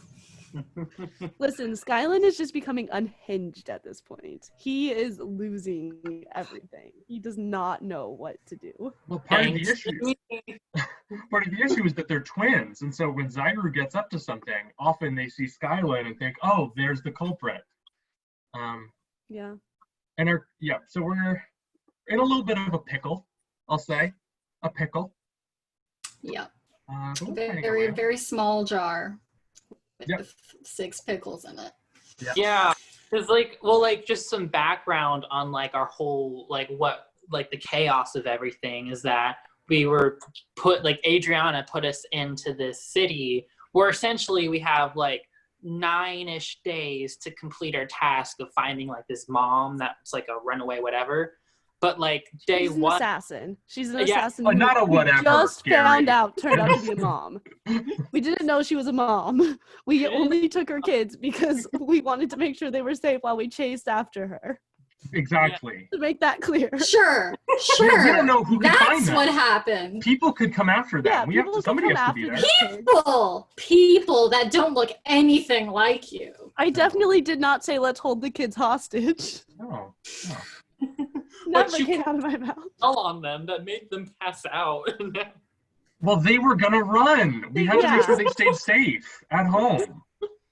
Listen, Skyland is just becoming unhinged at this point. He is losing everything. He does not know what to do. Well, part of the Thanks. issue is that they're twins, and so when Zyru gets up to something, often they see Skyline and think, "Oh, there's the culprit." Yeah. So we're in a little bit of a pickle, I'll say, a pickle. Yeah. But we're finding a Very, way. very small jar with Yep. 6 pickles in it. Yeah, because just some background on like our whole the chaos of everything is that we were Adrianna put us into this city where essentially we have 9-ish days to complete our task of finding this mom that's a runaway whatever. But day She's an one, assassin. She's an Yeah. assassin. Oh, not a who we whatever, just Gary. found out turned out to be a mom. We didn't know she was a mom. We only took her kids because we wanted to make sure they were safe while we chased after her. Exactly. To make that clear. Sure, We sure. don't know who could find That's them. what happened. People could come after them. Yeah, people could Somebody come has to be after there. these kids. People that don't look anything like you. I definitely did not say let's hold the kids hostage. Oh. Never you came out of my mouth. fell on them that made them pass out. Well, they were gonna run. We had to make sure they stayed safe at home.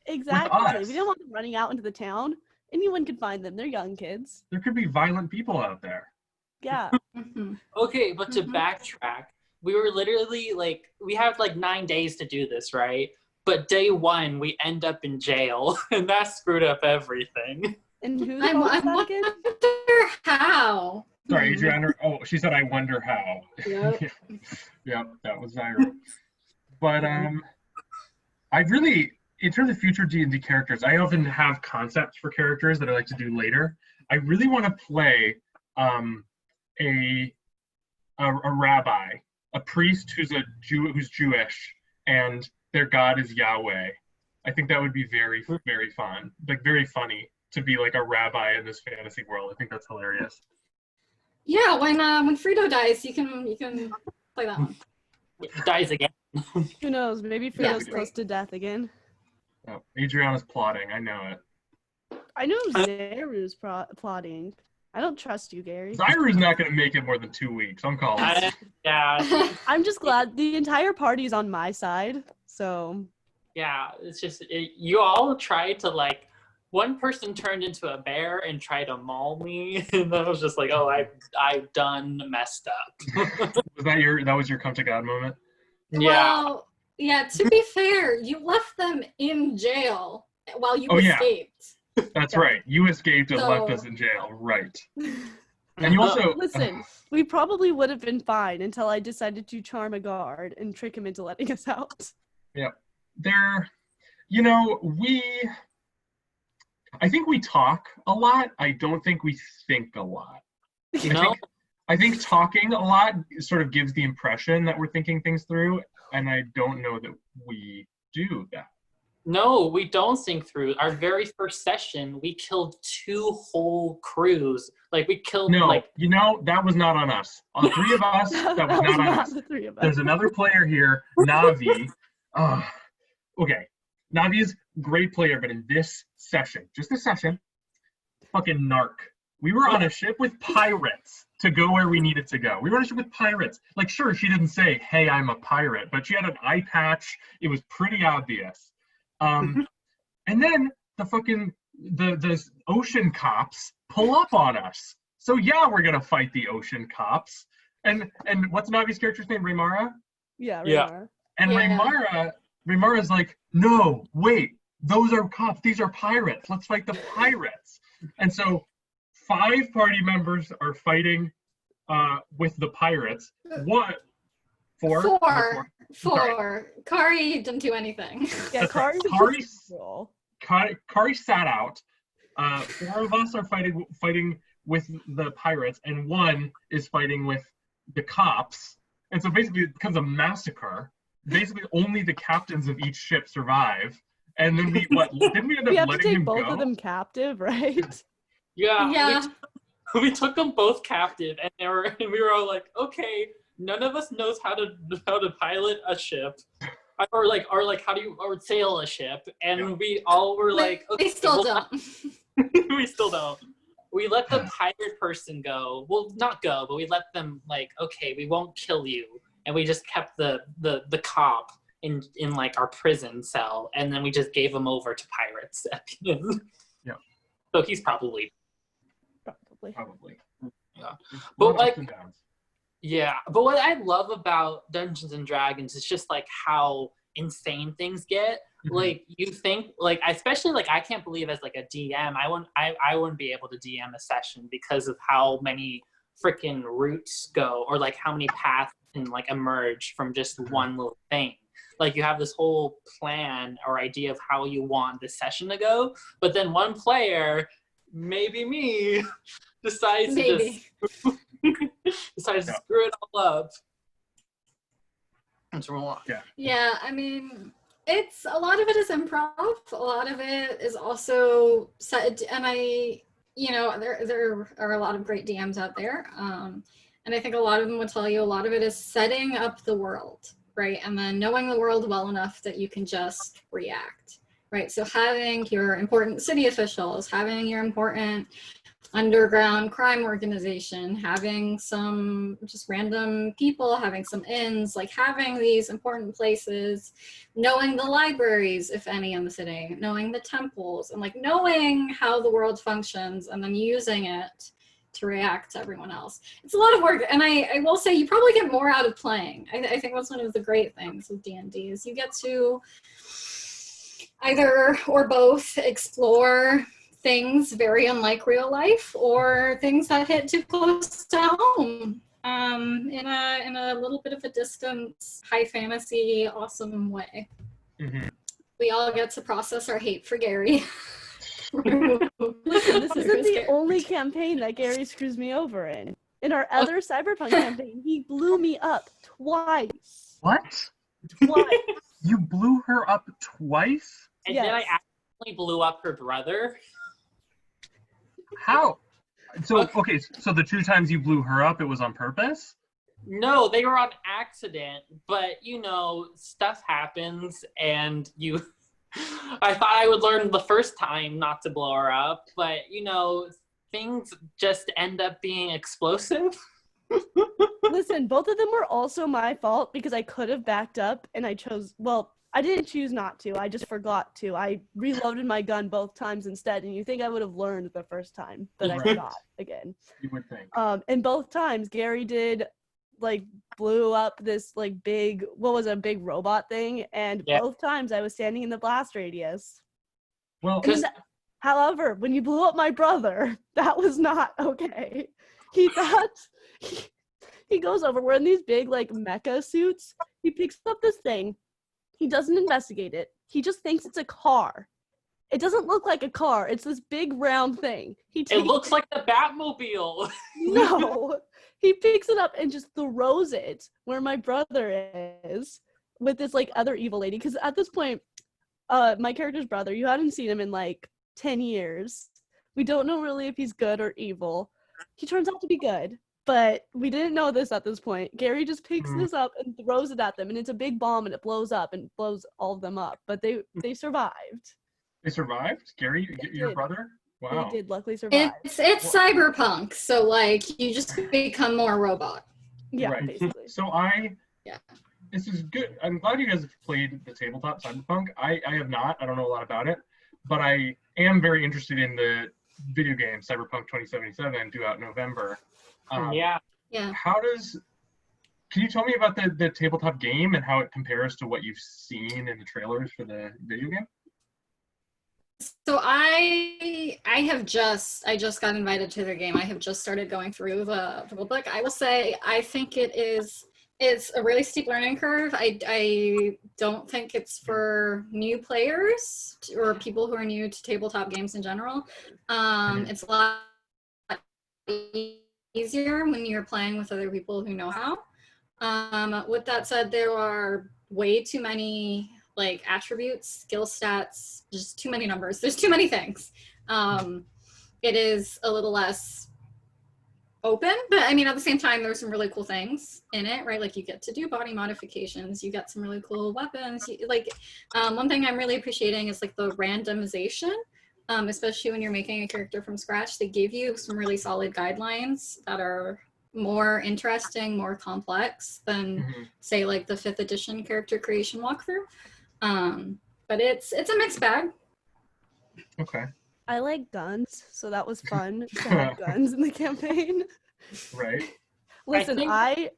Exactly. us. We didn't want them running out into the town. Anyone could find them. They're young kids. There could be violent people out there. Yeah. Mhm. Okay, but to Mhm. backtrack, we were literally we have 9 days to do this, right? But day 1, we end up in jail, and that screwed up everything. And who's I that again? wonder how. Sorry, Hmm. Adrianna. Oh, she said, "I wonder how." Yep. Yeah, that was Zyra. But I really, in terms of future D&D characters, I often have concepts for characters that I like to do later. I really want to play a rabbi, a priest who's who's Jewish, and their god is Yahweh. I think that would be very, very fun, very funny to be a rabbi in this fantasy world. I think that's hilarious. Yeah, when Frito dies, you can play that one. Dies again. Who knows? Maybe Yeah, Frito's close to death again. Oh, Adriana's plotting. I know it. I know Zeru's plotting. I don't trust you, Gary. Zyru's not going to make it more than 2 weeks. I'm calling it. Yeah, I'm just glad the entire party's on my side. So yeah. It's just you all tried to one person turned into a bear and tried to maul me, and then I was just oh, I've done messed up. That was your come to God moment? Yeah. Well, yeah, to be fair, you left them in jail while you Oh, yeah. escaped. That's Yeah. right. You escaped and left So- us in jail. Right. And you also listen, we probably would have been fine until I decided to charm a guard and trick him into letting us out. they're, you know, I think we talk a lot. I don't think we think a lot. You know? I think talking a lot sort of gives the impression that we're thinking things through, and I don't know that we do that. No, we don't think through. Our very first session, we killed 2 whole crews. Like, we killed, No, you know, that was not on us. On 3 of us, that was not on us. The 3 of us. There's another player here, Navi. Okay, Navi is a great player, but in this session, just this session, fucking narc. We were on a ship with pirates to go where we needed to go. We were on a ship with pirates. Like, sure, she didn't say, hey, I'm a pirate, but she had an eye patch. It was pretty obvious. And then the ocean cops pull up on us. So yeah, we're gonna fight the ocean cops. And what's Navi's character's name? Raymara? Yeah, Raymara. Yeah. And Yeah. Raymara's like, no, wait, those are cops. These are pirates. Let's fight the pirates. And so 5 party members are fighting with the pirates. What? 4? Four. Sorry. Kari didn't do anything. Yeah, That's right. Kari was just roll. Kari sat out. 4 of us are fighting with the pirates, and 1 is fighting with the cops. And so basically it becomes a massacre. Basically only the captains of each ship survive. And then didn't we end up We have to letting take him both go? of them captive, right? Yeah. We took them both captive, and we were all like, okay, none of us knows how to pilot a ship, or sail a ship, and we all were like, okay, we still don't. we still don't. We let the pirate person go. Well, not go, but we let them like, okay, we won't kill you, and we just kept the cop in like our prison cell, and then we just gave him over to pirates at the end. Yeah. So he's probably. Probably. Yeah. But But like, yeah. But what I love about Dungeons and Dragons is just like how insane things get. Mhm. Like you think, like especially like I can't believe as like a DM, I wouldn't be able to DM a session because of how many freaking routes go, or like how many paths can like emerge from just one little thing. Like you have this whole plan or idea of how you want the session to go, but then one player, maybe me, decides to screw it all up. Yeah, I mean, it's a lot of it is improv. A lot of it is also set, and there are a lot of great DMs out there, and I think a lot of them would tell you a lot of it is setting up the world, right, and then knowing the world well enough that you can just react, right. So having your important city officials, having your important underground crime organization, having some just random people, having some inns, like having these important places, knowing the libraries, if any, in the city, knowing the temples, and like knowing how the world functions and then using it to react to everyone else. It's a lot of work, and I will say you probably get more out of playing. I think that's one of the great things with D&D is you get to either or both explore things very unlike real life, or things that hit too close to home in a little bit of a distant, high fantasy, awesome way. Mm-hmm. We all get to process our hate for Gary. Listen, this isn't the only campaign that Gary screws me over in. In our other Cyberpunk campaign, he blew me up twice. What? Twice. You blew her up twice? And Yes. then I accidentally blew up her brother. How? So the 2 times you blew her up, it was on purpose? No, they were on accident, but stuff happens, and I thought I would learn the first time not to blow her up, but things just end up being explosive. Listen, both of them were also my fault because I could have backed up and I didn't choose not to. I just forgot to. I reloaded my gun both times instead, and you think I would have learned the first time, but I forgot again. You would think. And both times Gary blew up this big robot thing, and both times I was standing in the blast radius. Well, however, when you blew up my brother, that was not okay. He thought he goes over. We're in these big mecha suits. He picks up this thing, He doesn't investigate it. He just thinks it's a car. It doesn't look like a car. It's this big round thing. It looks like the Batmobile. No. He picks it up and just throws it where my brother is with this like other evil lady. Because at this point, my character's brother, you hadn't seen him in like 10 years. We don't know really if he's good or evil. He turns out to be good, but we didn't know this at this point. Gary just picks this up and throws it at them, and it's a big bomb, and it blows up and blows all of them up. But they survived. They survived? Gary, your brother? Wow. They did luckily survive. It's Cyberpunk, so like you just become more robot. Yeah, Right. basically. So this is good. I'm glad you guys have played the tabletop Cyberpunk. I have not. I don't know a lot about it, but I am very interested in the video game Cyberpunk 2077 due out in November. Yeah. Can you tell me about the tabletop game and how it compares to what you've seen in the trailers for the video game? So I just got invited to the game. I have just started going through the book. I will say I think it's a really steep learning curve. I don't think it's for new players or people who are new to tabletop games in general. It's a lot easier when you're playing with other people who know how. With that said, there are way too many like attributes, skill stats, just too many numbers. There's too many things. It is a little less open, but I mean, at the same time, there's some really cool things in it, right? Like you get to do body modifications, you get some really cool weapons. One thing I'm really appreciating is like the randomization, especially when you're making a character from scratch. They give you some really solid guidelines that are more interesting, more complex than say like the 5th edition character creation walkthrough. But it's a mixed bag. Okay. I like guns, so that was fun to have guns in the campaign. Right. Listen,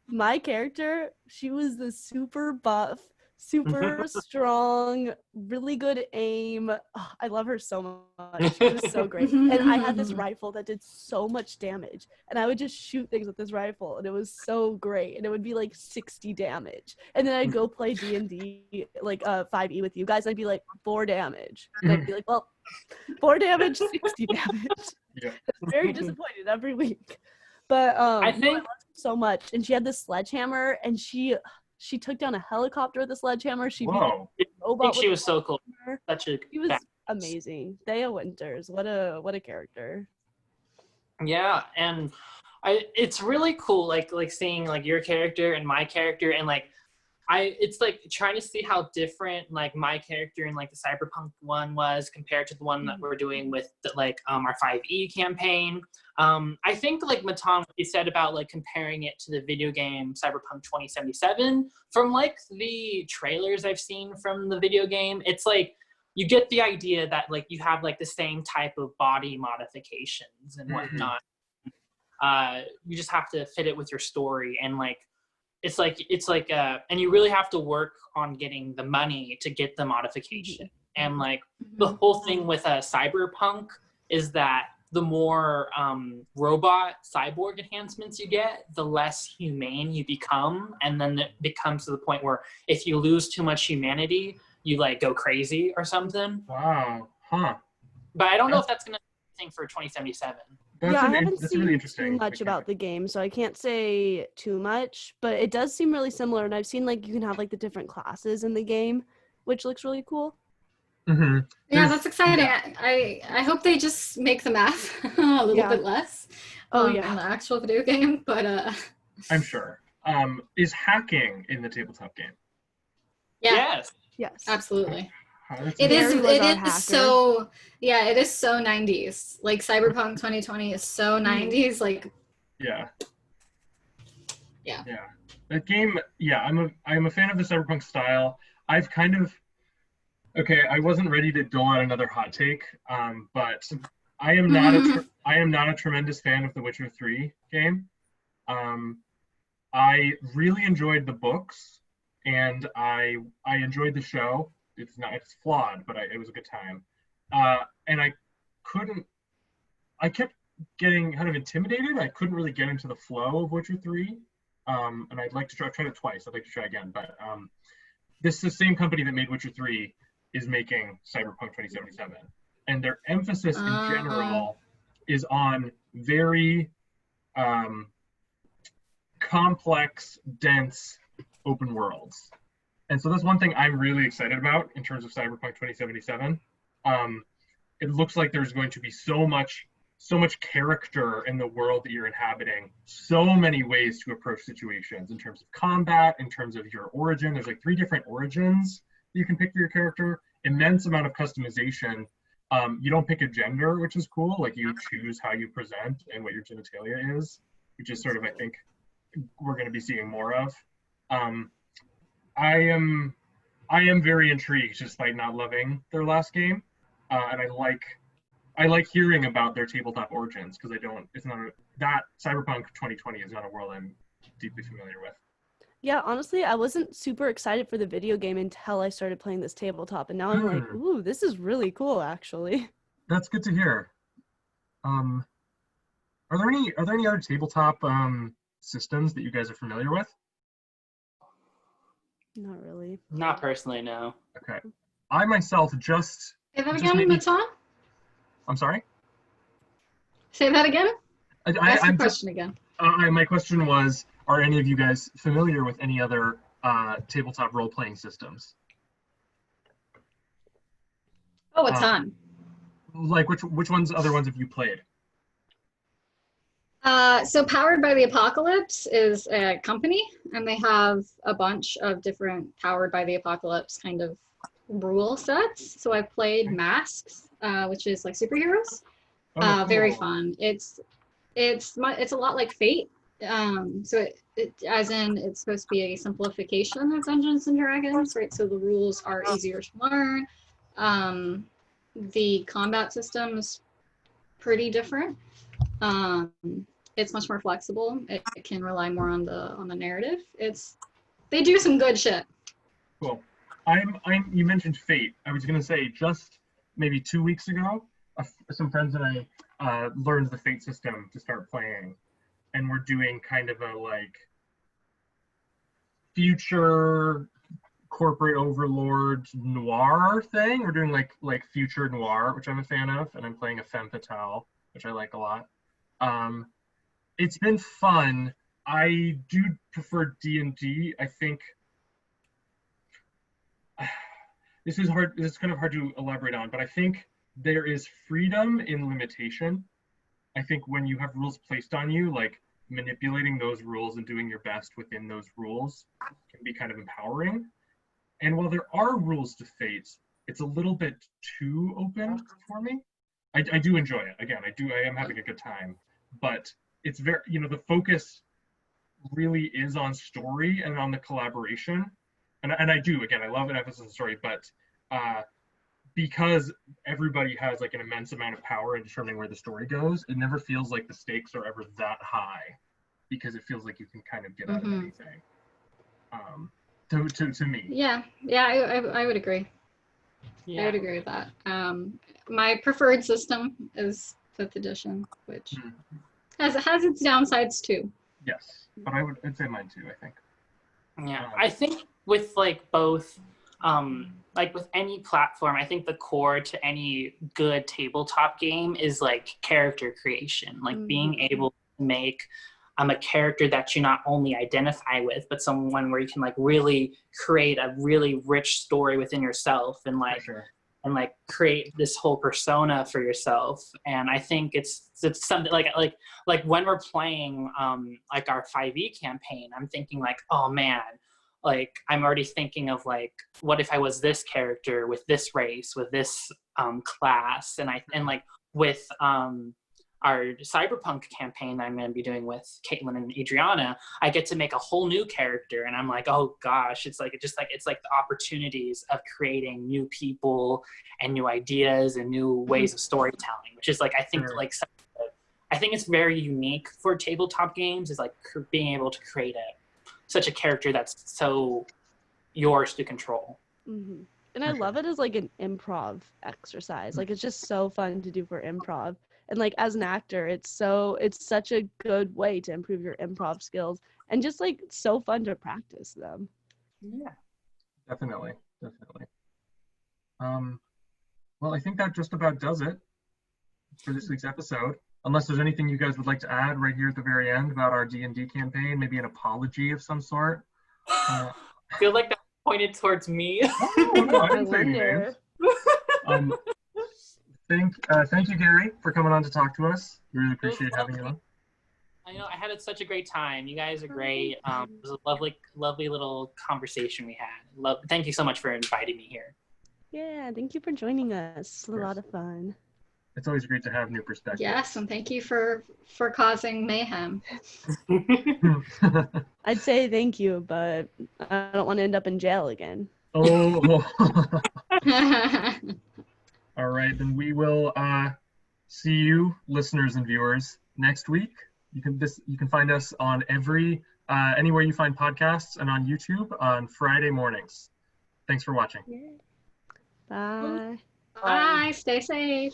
my character, she was the super buff, super strong, really good aim. Oh, I love her so much. She was so great. And I had this rifle that did so much damage. And I would just shoot things with this rifle, and it was so great. And it would be like 60 damage. And then I'd go play D&D, like 5e with you guys, and I'd be like, 4 damage. And I'd be like, well, 4 damage, 60 damage. Yeah. Very disappointed every week. But I think I loved her so much. And she had this sledgehammer, and she took down a helicopter with a sledgehammer. She beat a robot. I think she was so cool. She was amazing. Thea Winters, what a character. Yeah, and it's really cool, like seeing like your character and my character, and like it's like trying to see how different like my character in like the Cyberpunk one was compared to the one that we're doing with our 5e campaign. I think like Matan, what you said about like comparing it to the video game Cyberpunk 2077, from like the trailers I've seen from the video game, it's like you get the idea that like you have like the same type of body modifications and whatnot. You just have to fit it with your story, and like it's like and you really have to work on getting the money to get the modification. And like the whole thing with Cyberpunk is that the more robot cyborg enhancements you get, the less humane you become, and then it becomes to the point where if you lose too much humanity, you like go crazy or something. Wow. Huh. But I don't know if that's gonna be a thing for 2077. I haven't seen really too much about the game, so I can't say too much, but it does seem really similar, and I've seen like you can have like the different classes in the game, which looks really cool. Yeah, that's exciting. I hope they just make the math a little bit less in the actual video game, but I'm sure. Is hacking in the tabletop game? Yes, absolutely. It is so 90s. Like Cyberpunk 2020 is so 90s. Like yeah. That game. Yeah, I'm a fan of the Cyberpunk style. I've kind of I wasn't ready to dole out another hot take, but I am not a tremendous fan of the Witcher 3 game. I really enjoyed the books, and I enjoyed the show. It's flawed, but it was a good time. And I kept getting kind of intimidated. I couldn't really get into the flow of Witcher 3. And I'd like to try. I've tried it twice. I'd like to try again, but this is the same company that made Witcher 3 is making Cyberpunk 2077. And their emphasis in general is on very complex, dense open worlds. And so that's one thing I'm really excited about in terms of Cyberpunk 2077. It looks like there's going to be so much character in the world that you're inhabiting, so many ways to approach situations in terms of combat, in terms of your origin. There's like 3 different origins that you can pick for your character, immense amount of customization. You don't pick a gender, which is cool. Like you choose how you present and what your genitalia is, which is sort of, I think, we're going to be seeing more of. I am very intrigued despite not loving their last game. And I like hearing about their tabletop origins because that Cyberpunk 2020 is not a world I'm deeply familiar with. Yeah, honestly, I wasn't super excited for the video game until I started playing this tabletop, and now I'm like, ooh, this is really cool, actually. That's good to hear. Are there any other tabletop systems that you guys are familiar with? Not really. Not personally, no. Okay. I myself just... Say that again, Matan? I'm sorry? Say that again? Ask the I'm question again. My question was, are any of you guys familiar with any other tabletop role-playing systems? Oh, a ton. Like which other ones have you played? So Powered by the Apocalypse is a company, and they have a bunch of different Powered by the Apocalypse kind of rule sets. So I played Masks, which is like superheroes. Cool. Very fun. It's a lot like Fate. So it as in it's supposed to be a simplification of Dungeons and Dragons, right? So the rules are easier to learn. The combat system's pretty different. It's much more flexible. It can rely more on the narrative. They do some good shit. Cool. You mentioned Fate. I was gonna say just maybe 2 weeks ago, some friends and I learned the Fate system to start playing, and we're doing kind of a like future corporate overlord noir thing. We're doing like future noir, which I'm a fan of, and I'm playing a femme fatale, which I like a lot. It's been fun. I do prefer D&D. I think this is hard. This is kind of hard to elaborate on, but I think there is freedom in limitation. I think when you have rules placed on you, like manipulating those rules and doing your best within those rules can be kind of empowering. And while there are rules to Fate, it's a little bit too open for me. I do enjoy it. Again, I am having a good time, but it's very, the focus really is on story and on the collaboration. And I do, again, I love an emphasis on story, but because everybody has like an immense amount of power in determining where the story goes, it never feels like the stakes are ever that high because it feels like you can kind of get out of anything. To me. Yeah, I would agree. Yeah. I would agree with that. My preferred system is 5th edition, which has its downsides too. Yes, but I'd say mine too, I think. Yeah, I think with like both, like with any platform, I think the core to any good tabletop game is like character creation, like being able to make a character that you not only identify with, but someone where you can like really create a really rich story within yourself and like and like create this whole persona for yourself. And I think it's something like when we're playing like our 5e campaign, I'm thinking like, oh man, like I'm already thinking of like, what if I was this character with this race, with this class, and like with our Cyberpunk campaign that I'm going to be doing with Caitlin and Adrianna, I get to make a whole new character, and I'm like, oh gosh, it's like the opportunities of creating new people and new ideas and new ways of storytelling, which is like I think it's very unique for tabletop games, is like being able to create such a character that's so yours to control. And I love it as like an improv exercise. Like it's just so fun to do for improv. And like as an actor, it's such a good way to improve your improv skills and just like so fun to practice them. Yeah. Definitely. Well, I think that just about does it for this week's episode. Unless there's anything you guys would like to add right here at the very end about our D&D campaign, maybe an apology of some sort. I feel like that pointed towards me. No, I didn't say any names. Thank you, Gary, for coming on to talk to us. We really appreciate having you on. I know I had such a great time. You guys are great. It was a lovely little conversation we had. Thank you so much for inviting me here. Yeah, thank you for joining us. It was a lot of fun. It's always great to have new perspectives. Yes, and thank you for causing mayhem. I'd say thank you, but I don't want to end up in jail again. Oh. All right, then we will see you, listeners and viewers, next week. You can find us on anywhere you find podcasts and on YouTube on Friday mornings. Thanks for watching. Yeah. Bye. Bye. Stay safe.